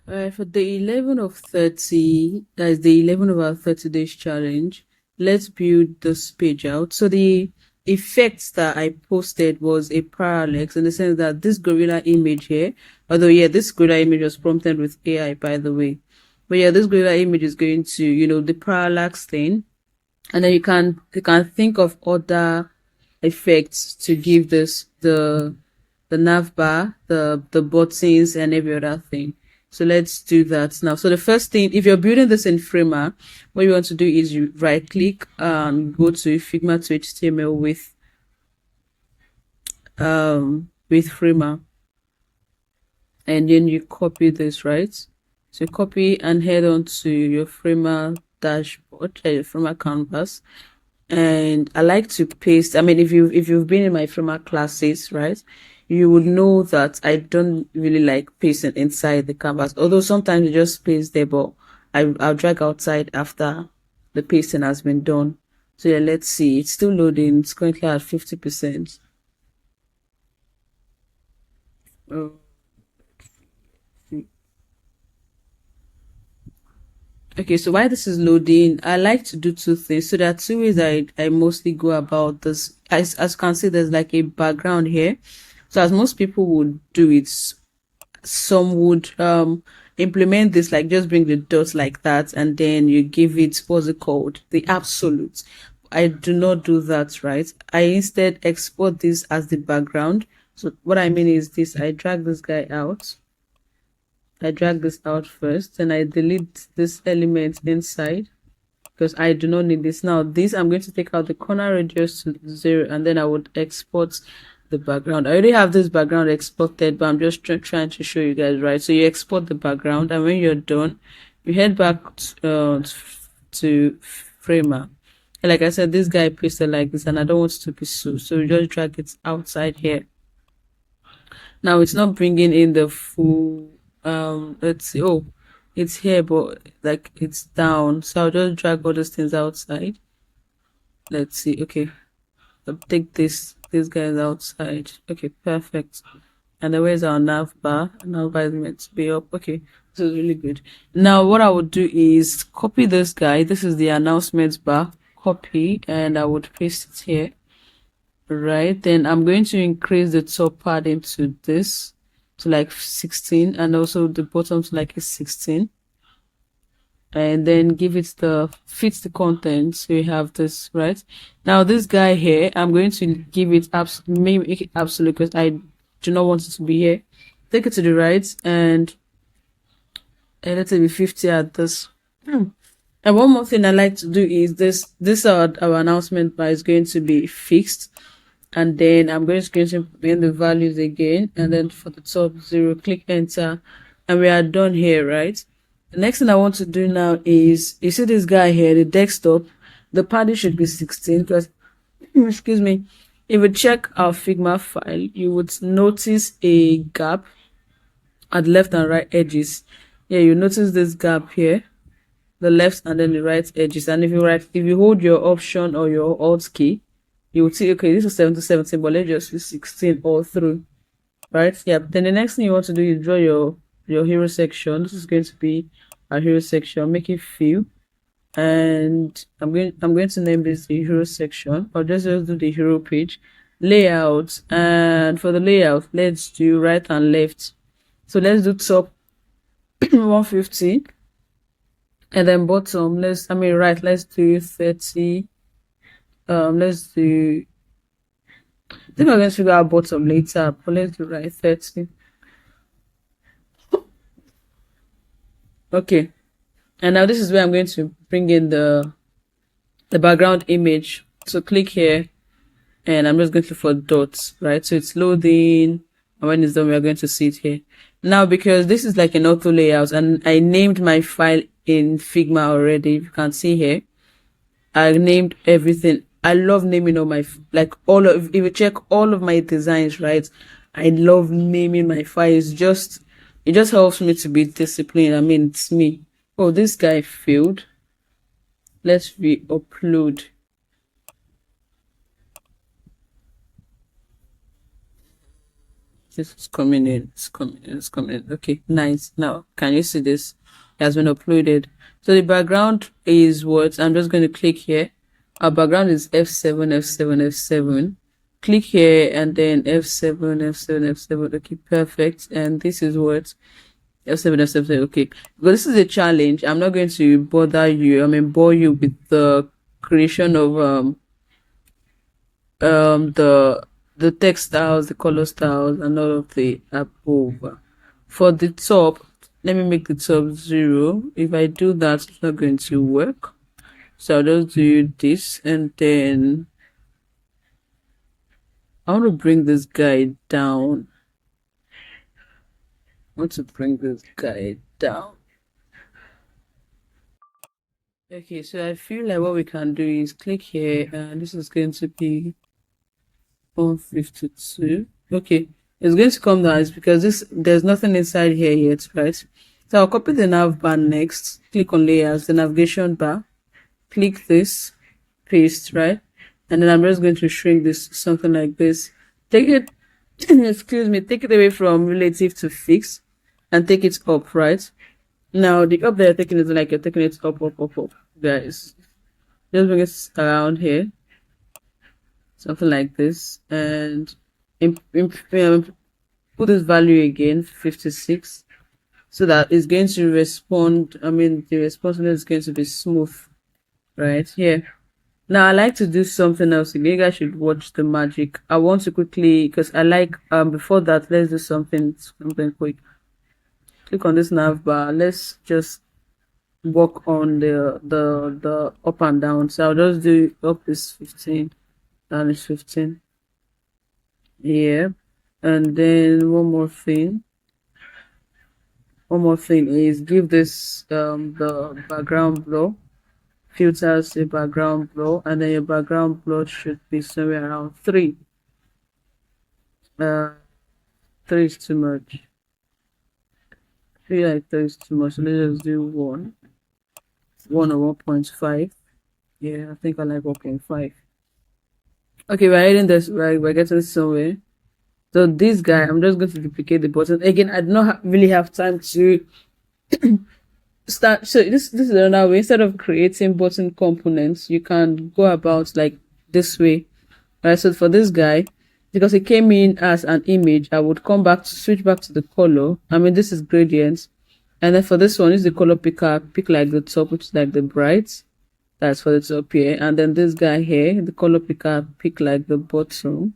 For the 11 of 30, that is the 11 of our 30 days challenge, let's build this page out. So the effects that I posted was a parallax in the sense that this gorilla image here, although yeah, this gorilla image was prompted with AI, by the way. But yeah, this gorilla image is going to, the parallax thing. And then you can think of other effects to give this the nav bar, the buttons, and every other thing. So let's do that now. So the first thing, if you're building this in Figma, what you want to do is you right click and go to Figma to HTML with Figma, and then you copy this, right? So copy and head on to your Figma dashboard, your Figma canvas. And I like to paste. I mean, if you've been in my Figma classes, right, you would know that I don't really like pasting inside the canvas. Although sometimes you just paste there, but I'll drag outside after the pasting has been done. So yeah, let's see. It's still loading. It's currently at 50%. Oh. Okay, so while this is loading, I like to do two things. So there are two ways I mostly go about this. As you can see, there's like a background here. So as most people would do it, some would implement this, like just bring the dots like that, and then you give it, what's it called, the absolute. I do not do that, right? I instead export this as the background. So what I mean is this: I drag this guy out. I drag this out first, and I delete this element inside because I do not need this. Now this, I'm going to take out the corner radius to 0, and then I would export the background. I already have this background exported, but I'm just trying to show you guys, right? So you export the background, and when you're done, you head back to Framer. And like I said, this guy pasted like this, and I don't want it to be so you just drag it outside here. Now it's not bringing in the full let's see. Oh, it's here, but like it's down, so I'll just drag all those things outside. Let's see. Okay, I'll take this guys outside. Okay, perfect. And then where's our nav bar? Nav bar is meant to be up. Okay, this is really good. Now what I would do is copy this guy. This is the announcements bar. Copy, and I would paste it here. Right, then I'm going to increase the top padding to this, to like 16, and also the bottom to like a 16, and then give it the fit the content. So you have this, right? Now this guy here, I'm going to give it maybe make it absolute because I do not want it to be here. Take it to the right, and let it be 50 at this. And one more thing I like to do is this our announcement bar is going to be fixed, and then I'm going to put in the values again, and then for the top 0, click enter, and we are done here, right? The next thing I want to do now is, you see this guy here, the desktop, the padding should be 16 because excuse me, if we check our Figma file, you would notice a gap at the left and right edges. Yeah, you notice this gap here, the left and then the right edges. And if you hold your option or your alt key, you would see, okay, this is 7 to 17, but let's just use 16 all through, right? Yeah. Then the next thing you want to do is draw your hero section. This is going to be our hero section. Make it fill, and I'm going to name this the hero section. I'll just do the hero page layout, and for the layout, let's do right and left. So let's do top 150, and then bottom, right, let's do 30. Let's do, I think I'm going to figure out bottom later, but let's do right 30. Okay, and now this is where I'm going to bring in the background image. So click here, and I'm just going to look for dots, right? So it's loading, and when it's done, we are going to see it here. Now, because this is like an auto layout, and I named my file in Figma already, if you can see here, I named everything. I love naming all my, if you check all of my designs, right? I love naming my files. It just helps me to be disciplined. I mean, it's me. Oh, this guy failed. Let's re-upload. This is coming in. It's coming in. It's coming in. Okay, nice. Now, can you see this? It has been uploaded. So the background is what? I'm just going to click here. Our background is F7, F7, F7. Click here and then F7, F7, F7. Okay, perfect. And this is what? F7, F7. Okay. But this is a challenge. I'm not going to bother you. Bore you with the creation of the text styles, the color styles, and all of the above. For the top, let me make the top 0. If I do that, it's not going to work. So I'll just do this, and then I want to bring this guy down. Okay, so I feel like what we can do is click here, and this is going to be 152. Okay, it's going to come down. It's because there's nothing inside here yet, right? So I'll copy the nav bar next. Click on layers, the navigation bar. Click this, paste, right? And then I'm just going to shrink this something like this. Take it, excuse me, take it away from relative to fixed, and take it up, right? Now the up that you're taking is like you're taking it up, guys. Just bring it around here, something like this, and put this value again, 56, so that it's going to respond. The responsiveness is going to be smooth, right here. Now I like to do something else. You guys should watch the magic. I want to quickly, because I like before that, let's do something quick. Click on this nav bar. Let's just work on the up and down. So I'll just do up is 15, down is 15. Yeah. And then one more thing is give this the background blur. Filters the background blur, and then your background blur should be somewhere around 3. 3 is too much. I feel like 3 is too much. So let's just do 1 or 1.5. Yeah, I think I like 1.5. Okay, we're heading this right. We're getting somewhere. So this guy, I'm just going to duplicate the button again. I do not really have time to start. So this is another way. Instead of creating button components, you can go about like this way, right? So for this guy, because it came in as an image, I would come back to switch back to the color. This is gradient, and then for this one is the color picker. Pick like the top, which is like the bright. That's for the top here, and then this guy here, the color picker, pick like the bottom.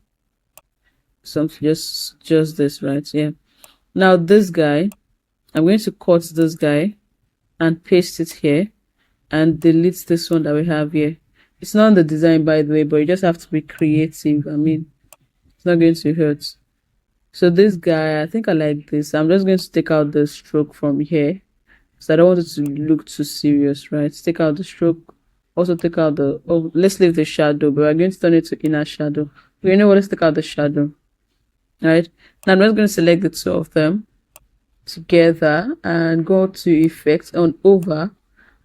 Something just this, right? Yeah. Now this guy, I'm going to cut this guy and paste it here and delete this one that we have here. It's not on the design, by the way, but you just have to be creative. It's not going to hurt. So this guy, I think I like this. I'm just going to take out the stroke from here, so I don't want it to look too serious, right? Take out the stroke. Also take out let's leave the shadow, but we're going to turn it to inner shadow. You know what? Let's take out the shadow. Right. Now I'm just going to select the 2 of them together and go to effects on over.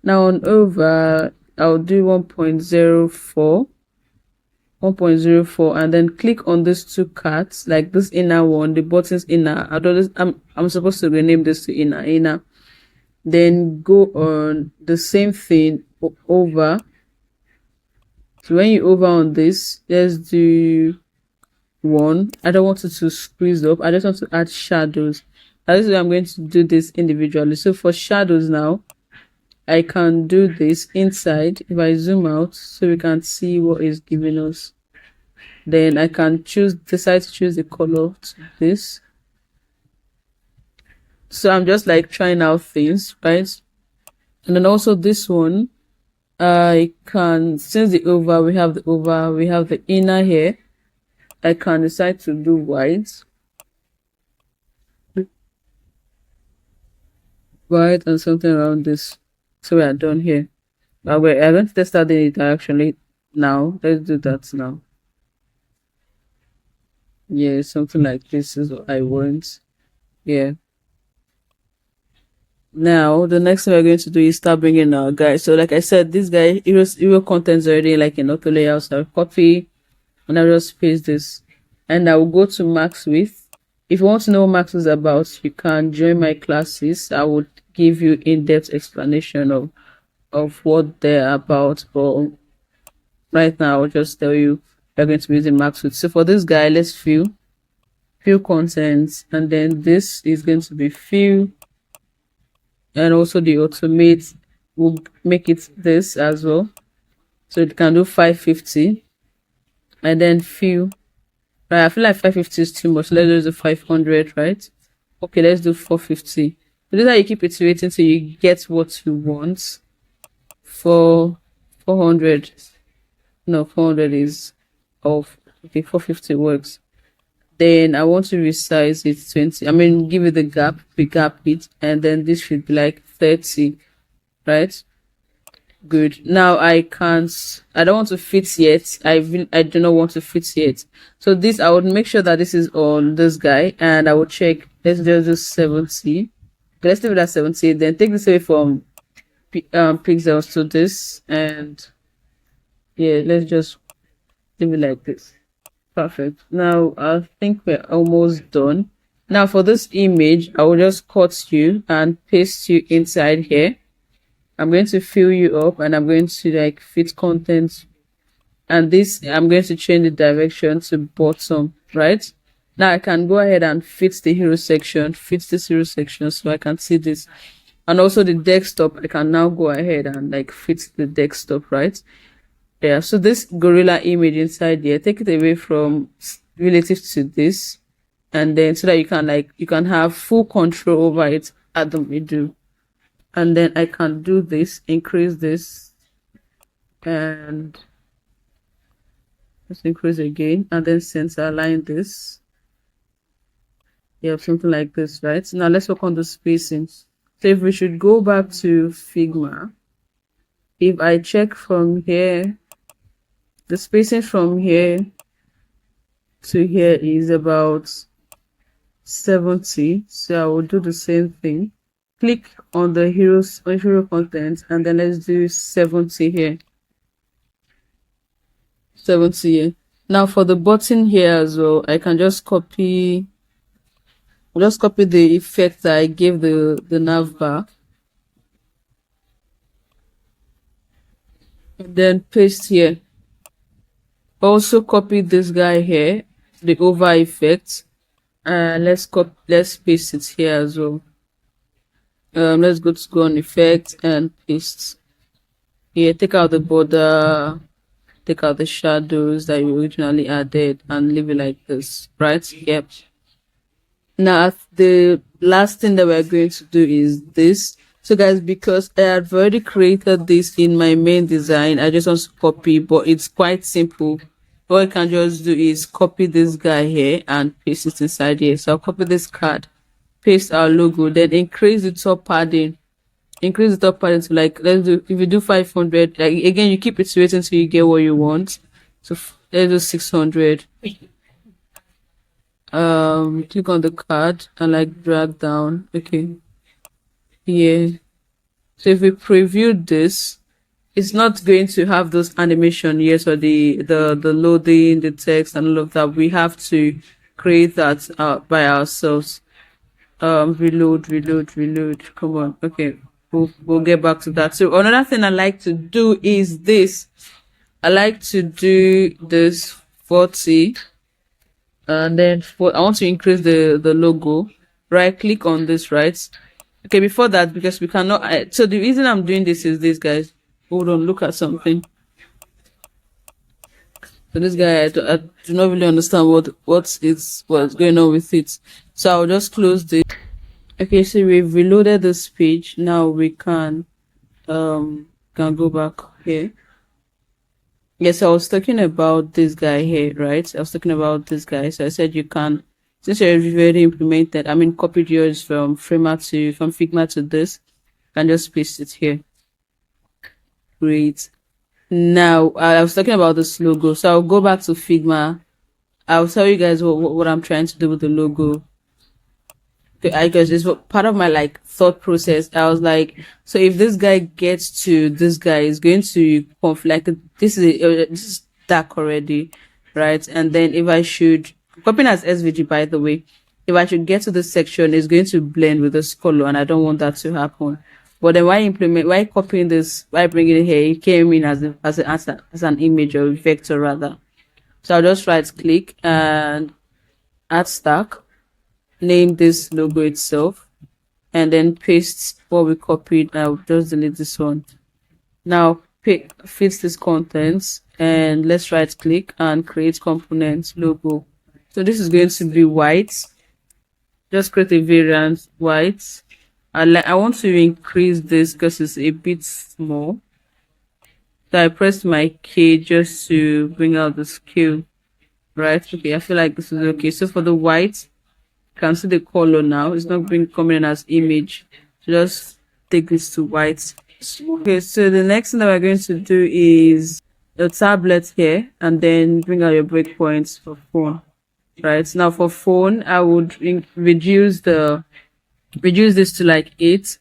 Now on over, I'll do 1.04, and then click on these 2 cards, like this inner one, the buttons inner. I'm supposed to rename this to inner. Then go on the same thing over. So when you over on this, let's do 1. I don't want it to squeeze up. I just want to add shadows. This is why I'm going to do this individually. So for shadows now, I can do this inside. If I zoom out so we can see what is giving us, then I can decide to choose the color to this. So I'm just like trying out things, right? And then also this one, I can, since we have the inner here, I can decide to do white and something around this. So we are done here. I'm going to test out the interaction now. Let's do that now. Yeah, something like this is what I want. Yeah. Now the next thing we're going to do is start bringing our guy. So like I said, this guy, hero content's already like in auto layout. So I'll copy and I'll just paste this, and I will go to max width If you want to know what Max is about, you can join my classes. I would give you in-depth explanation of what they're about. But right now, I'll just tell you we're going to be using Max. So for this guy, let's fill contents, and then this is going to be fill, and also the automate will make it this as well. So it can do 550, and then fill. Right, I feel like 550 is too much. Let's do 500, right? Okay, let's do 450. So this is how you keep iterating till you get what you want. For 400, no, 400 is off. Okay, 450 works. Then I want to resize it 20. I mean, give it the gap, we gap it, and then this should be like 30, right? Good. Now I don't want to fit yet. I do not want to fit yet. So this, I would make sure that this is on this guy, and I will check. Let's just do 70. Let's leave it at 70. Then take this away from pixels to this, and yeah, let's just leave it like this. Perfect. Now I think we're almost done. Now for this image, I will just cut you and paste you inside here. I'm going to fill you up, and I'm going to like fit content, and this I'm going to change the direction to bottom, right? Now I can go ahead and fit the hero section, fit this hero section, so I can see this. And also the desktop, I can now go ahead and like fit the desktop, right? Yeah, so this gorilla image inside here, take it away from relative to this, and then so that you can have full control over it at the middle. And then I can do this, increase this, and let's increase again, and then center align this. Yeah, something like this, right? Now let's work on the spacing. So if we should go back to Figma, if I check from here, the spacing from here to here is about 70. So I will do the same thing. Click on the hero content, and then let's do 70 here. 70 here. Now for the button here as well, I can just copy the effect that I gave the nav bar, and then paste here. Also copy this guy here, the over effect, and let's paste it here as well. Let's go on effect and paste here. Take out the border, take out the shadows that you originally added, and leave it like this, right? Yep. Now the last thing that we're going to do is this. So guys, because I have already created this in my main design, I just want to copy, but it's quite simple. What I can just do is copy this guy here and paste it inside here. So I'll copy this card, paste our logo, then increase the top padding. Increase the top padding to like, if you do 500, like again, you keep iterating until you get what you want. So let's do 600. Click on the card and like drag down. Okay. Yeah. So if we preview this, it's not going to have those animation yet, or the loading, the text and all of that. We have to create that by ourselves. Reload. Come on. Okay. We'll get back to that. So another thing I like to do is this. I like to do this 40, and then I want to increase the logo. Right click on this, right? Okay, before that, because we cannot, so the reason I'm doing this is this, guys. Hold on, look at something. So this guy, I do not really understand what's going on with it. So I'll just close this. Okay, so we've reloaded this page. Now we can go back here. Yes, I was talking about this guy here, right? I was talking about this guy. So I said you can, since you're already implemented, I mean, copied yours from Figma to this, and just paste it here. Great. Now, I was talking about this logo. So I'll go back to Figma. I'll tell you guys what I'm trying to do with the logo. Because this was part of my like thought process. I was like, so if this guy gets to this guy, is going to conflict. This is dark already, right? And then if I should copy as SVG, by the way, if I should get to this section, it's going to blend with this color, and I don't want that to happen. But then why copying this, why bringing it here, it came in as an image or a vector rather. So I'll just right click and add stack, name this logo itself, and then paste what we copied. I'll just delete this one. Now pick fits this contents, and let's right click and create component logo. So this is going to be white. Just create a variant white. I want to increase this because it's a bit small. So I pressed my K just to bring out the scale. Right? Okay, I feel like this is okay. So for the white, you can see the color now. It's not coming in as image. Just take this to white. Okay, so the next thing that we're going to do is the tablet here, and then bring out your breakpoints for phone. Right now for phone, I would reduce this to like 8.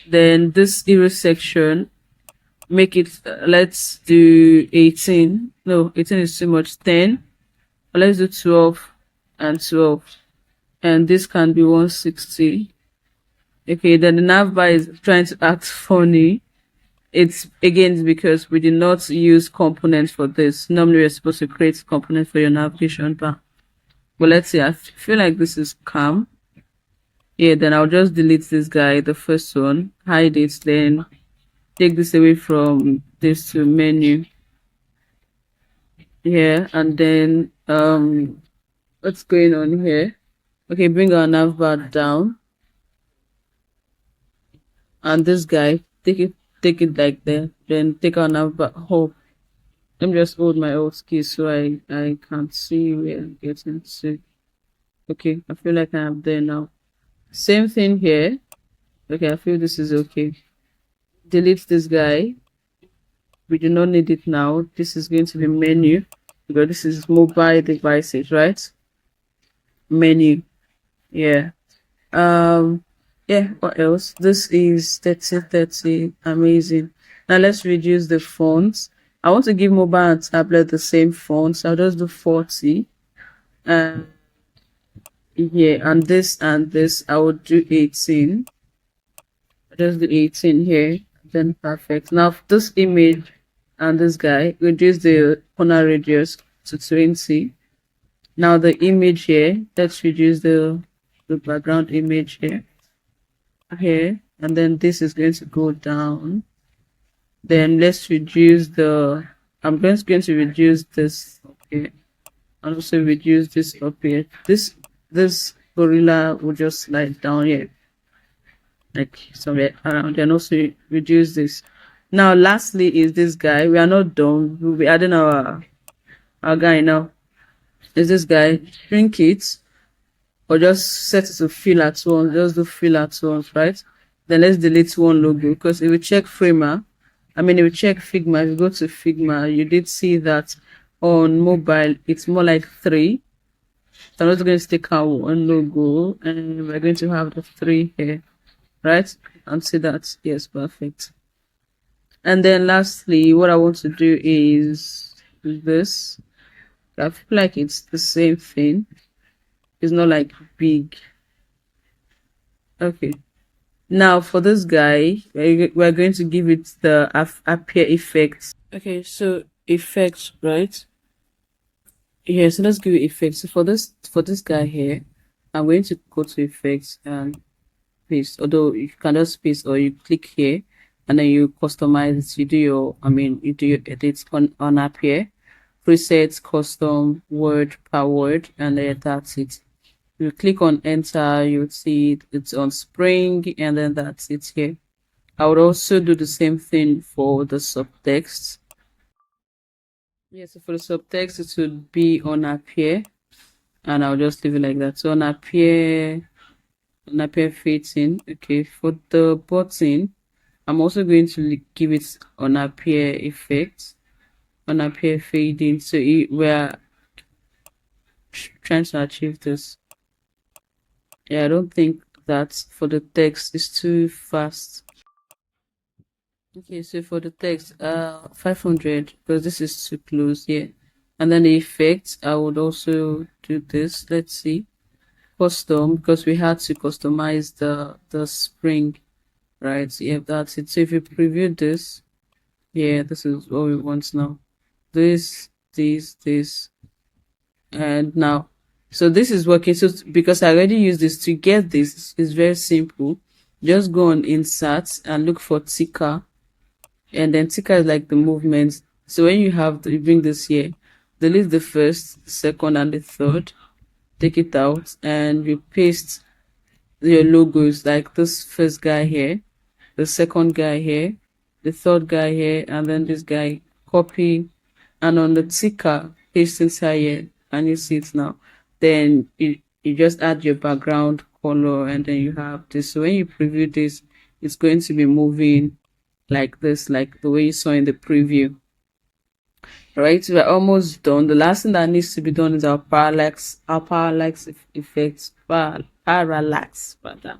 Then this erase section, make it let's do 18. No, 18 is too much. 10. But let's do 12 and 12, and this can be 160. Okay, then the navbar is trying to act funny. It's again because we did not use components for this. Normally we're supposed to create components for your navigation bar. But let's see, I feel like this is calm. Yeah, then I'll just delete this guy, the first one, hide it, then take this away from this to menu. Yeah, and then what's going on here? Okay, bring our navbar down. And this guy, take it like that. Then take our navbar up. Let me just hold my old key so I can't see where I'm getting to. Okay, I feel like I'm there now. Same thing here. Okay, I feel this is okay. Delete this guy. We do not need it now. This is going to be menu, because this is mobile devices, right? Menu. Yeah. Yeah, what else? This is 3030. Amazing. Now let's reduce the fonts. I want to give mobile and tablet the same font, so I'll just do 40. And yeah, and this I would do 18. I'll just do 18 here. Then perfect. Now this image and this guy, reduce the corner radius to 20. Now the image here, let's reduce the background image here. And then this is going to go down. Then let's reduce I'm going to reduce this okay, and also reduce this up here. This gorilla will just slide down here, like somewhere around, and also reduce this. Now lastly is this guy. We are not done. We'll be adding our guy now. Is this guy, shrink it, or just set it to fill at once. Just do fill at once, right? Then let's delete one logo, because if we check Framer, if we check Figma, if you go to Figma, you did see that on mobile it's more like 3. So I'm just going to take out one logo, and we're going to have the 3 here, right? And see that, yes, perfect. And then lastly, what I want to do is this. I feel like it's the same thing. It's not like big. Okay. Now for this guy, we're going to give it the appear effects. Okay, so effects, right? Yeah, so let's give it effects. So for this guy here, I'm going to go to effects and paste. Although you can just paste, or you click here and then you customize it. You do your edits on appear, presets, custom, word per word, and then that's it. You click on enter, you'll see it's on spring, and then that's it here. I would also do the same thing for the subtext. Yeah, so for the subtext, it would be on appear, and I'll just leave it like that. So on appear fitting. Okay, for the button, I'm also going to give it on appear effect, on appear fading. So we're trying to achieve this. Yeah, I don't think that for the text is too fast. Okay, so for the text, 500, because this is too close here. And then the effects, I would also do this. Let's see. custom, because we had to customize the spring, right? Yeah, that's it. So if you preview this, yeah, this is what we want now. This, and now, so this is working. So because I already used this, to get this is very simple. Just go on insert and look for ticker, and then ticker is like the movement. So when you have you bring this here, delete the first, second, and the third, take it out, and you paste your logos, like this first guy here, the second guy here, the third guy here, and then this guy. Copy, and on the ticker, paste inside here, and you see it now. Then you just add your background color, and then you have this. So when you preview this, it's going to be moving like this, like the way you saw in the preview. Right, we're almost done. The last thing that needs to be done is our parallax effects, parallax rather.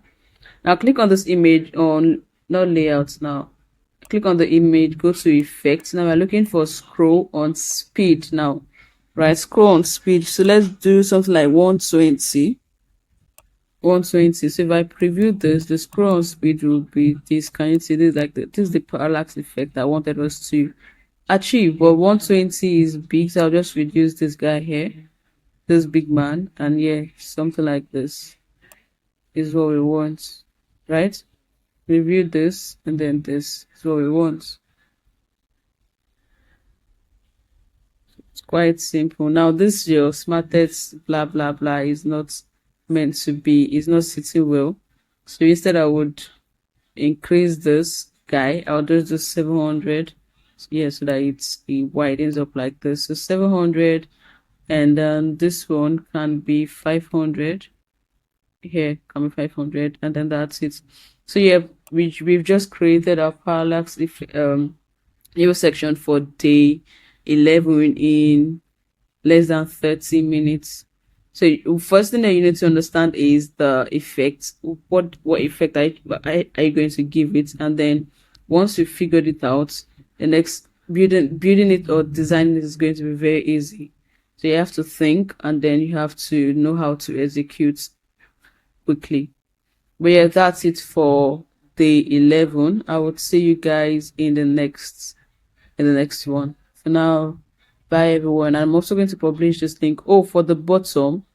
Now click on this image on, not layouts now. Click on the image, go to effects. Now we're looking for scroll on speed now. Right, scroll on speed. So let's do something like 120. 120. So if I preview this, the scroll on speed will be this. Can you see this? Like this is the parallax effect I wanted us to achieve. But 120 is big, so I'll just reduce this guy here, this big man, and yeah, something like this is what we want, right? Review this, and then this is what we want. It's quite simple. Now this your smartest blah blah blah is not meant to be, is not sitting well. So instead I would increase this guy. I'll just do 700. Yeah, so that it widens up like this. So 700, and then this one can be 500. Here can be 500, and then that's it. So yeah, we've just created our parallax if new section for day 11 in less than 30 minutes. So first thing that you need to understand is the effect. What effect are you going to give it? And then once you figured it out, the next building it or designing it is going to be very easy. So you have to think, and then you have to know how to execute quickly. But yeah, that's it for day 11. I would see you guys in the next one. For now, bye everyone. I'm also going to publish this link. Oh, for the bottom,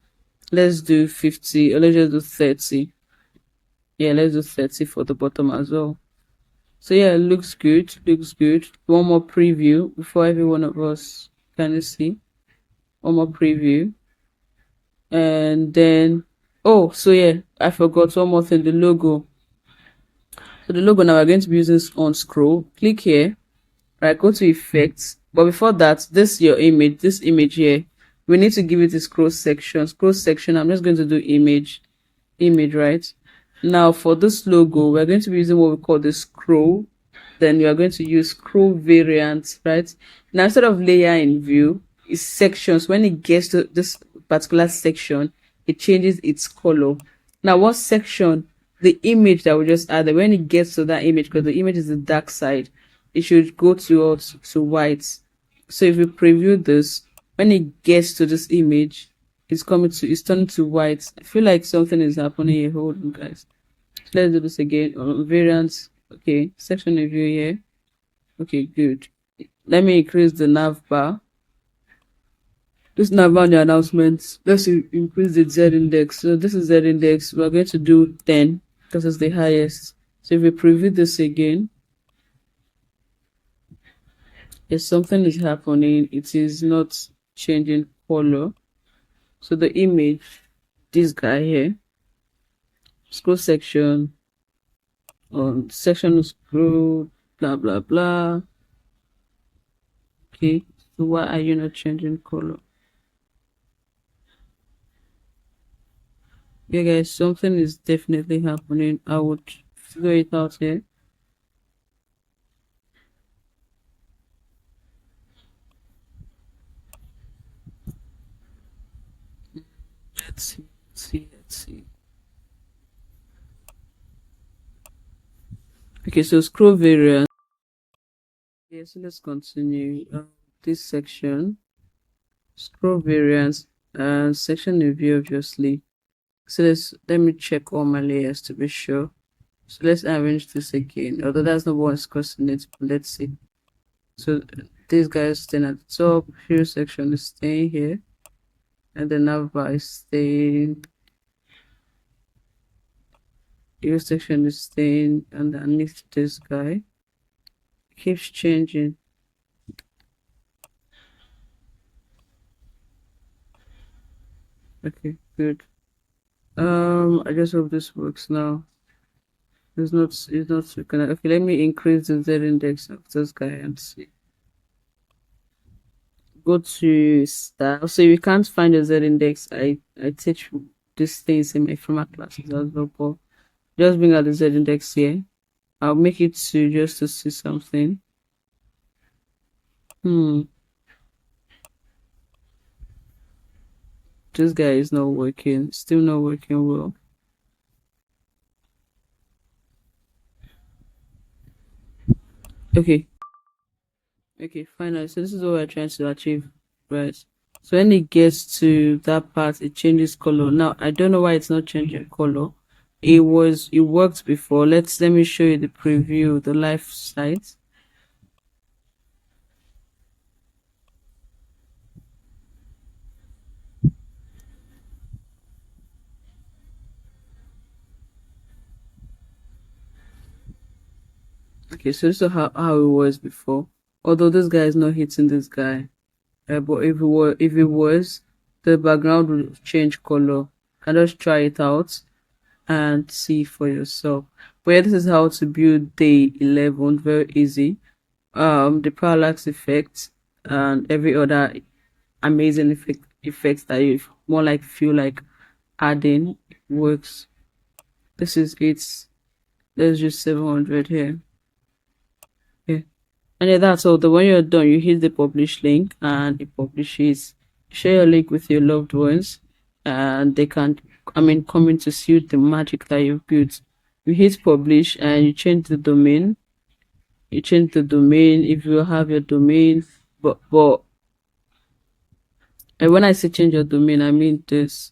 let's do 50, or let's just do 30. Yeah, let's do 30 for the bottom as well. So yeah, it looks good. One more preview before every one of us can see. One more preview. And then, oh, so yeah, I forgot one more thing, the logo. So the logo now we're going to be using on scroll. Click here, right, go to effects. But before that, this image here, we need to give it a scroll section. I'm just going to do image, right? Now for this logo, we're going to be using what we call the scroll. Then we are going to use scroll variants, right? Now instead of layer in view, it's sections. When it gets to this particular section, it changes its color. Now what section? The image that we just added, when it gets to that image, because the image is the dark side, it should go to white. So if we preview this, when it gets to this image, it's turning to white. I feel like something is happening here. Hold on, guys. Let's do this again. Variants. Okay, section review here. Okay, good. Let me increase the nav bar. This nav bar, the announcements. Let's increase the Z index. So this is Z index. We're going to do 10 because it's the highest. So if we preview this again, if something is happening, it is not changing color. So the image, this guy here, scroll section, on section scroll, blah blah blah. Okay, so why are you not changing color? Yeah guys, something is definitely happening. I would figure it out here. Let's see. Okay, so scroll variant. Yeah, so let's continue. This section, scroll variants, and section review, obviously. So let me check all my layers to be sure. So let's arrange this again. Although that's not what's causing it, but let's see. So this guy is staying at the top, hue section is staying here, and the navbar is staying. Hue section is staying underneath this guy. Keeps changing. Okay, good. I just hope this works now. It's not so connected. Okay, let me increase the Z index of this guy and see. Go to style. So if you can't find the Z index, I teach these things in my former classes as well. But just bring out the Z index here. I'll make it to just to see something. This guy is not working. Still not working well. Okay. Okay, finally. So this is what we're trying to achieve, right? So when it gets to that part, it changes color. Now I don't know why it's not changing color. It worked before. Let me show you the preview, the live site. Okay, so this is how it was before. Although this guy is not hitting this guy. But if it was, the background will change color. And just try it out and see for yourself. But yeah, this is how to build day 11. Very easy. The parallax effect and every other amazing effects that you more like feel like adding works. This is it. Let's use 700 here. Yeah. And yeah, that's all. The when you're done, you hit the publish link and it publishes. Share your link with your loved ones and they can, come in to see the magic that you've built. You hit publish and you change the domain. You change the domain if you have your domain. But and when I say change your domain, I mean this.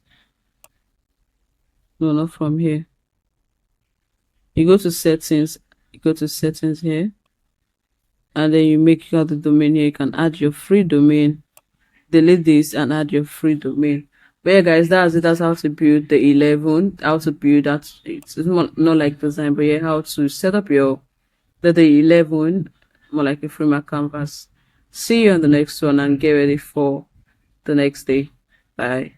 No, not from here. You go to settings. You go to settings here. And then you make out the domain here. You can add your free domain, delete this and add your free domain. But yeah guys, that's it. That's how to build the 11, how to build that. It's not like design, but yeah, how to set up your the 11 more like a framework canvas. See you on the next one and get ready for the next day. Bye.